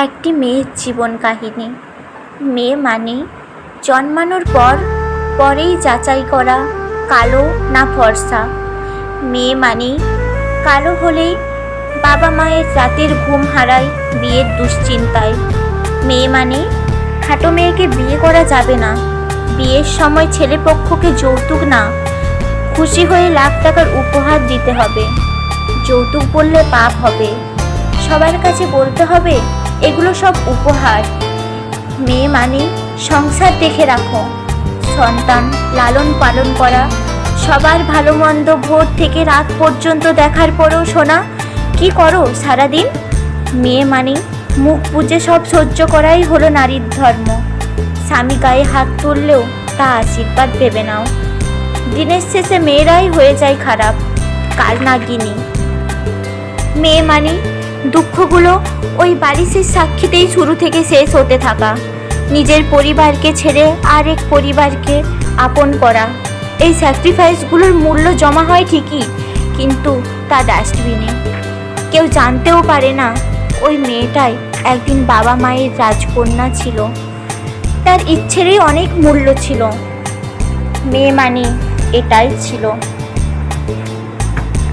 একটি মেয়ের জীবন কাহিনী। মেয়ে মানে জন্মানোর পরেই যাচাই করা কালো না ফর্সা। মেয়ে মানে কালো হলেই বাবা মায়ের রাতের ঘুম হারায় বিয়ের দুশ্চিন্তায়। মেয়ে মানে খাটো মেয়েকে বিয়ে করা যাবে না, বিয়ের সময় ছেলেপক্ষকে যৌতুক না, খুশি হয়ে লাখ টাকার উপহার দিতে হবে। যৌতুক বললে পাপ হবে, সবার কাছে বলতে হবে এগুলো সব উপহার। মেয়ে মানে সংসার দেখে রাখো, সন্তান লালন পালন করা, সবার ভালো মন্দ ভোর থেকে রাত পর্যন্ত দেখার পরেও শোনা কি করো সারাদিন। মেয়ে মানে মুখ বুজে সব সহ্য করাই হলো নারীর ধর্ম। স্বামী গায়ে হাত তুললেও তা আশীর্বাদ ভেবে নাও। দিনের শেষে মেয়েরাই হয়ে যায় খারাপ, কাল নাগিনী। মেয়ে মানে দুঃখগুলো ওই বালিশের সাক্ষীতেই শুরু থেকে শেষ হতে থাকা, নিজের পরিবারকে ছেড়ে আরেক পরিবারকে আপন করা। এই স্যাক্রিফাইসগুলোর মূল্য জমা হয় ঠিকই, কিন্তু তা ডাস্টবিনে। কেউ জানতেও পারে না ওই মেয়েটাই একদিন বাবা মায়ের রাজকন্যা ছিল, তার ইচ্ছেরই অনেক মূল্য ছিল। মেয়ে মানে এটাই ছিল।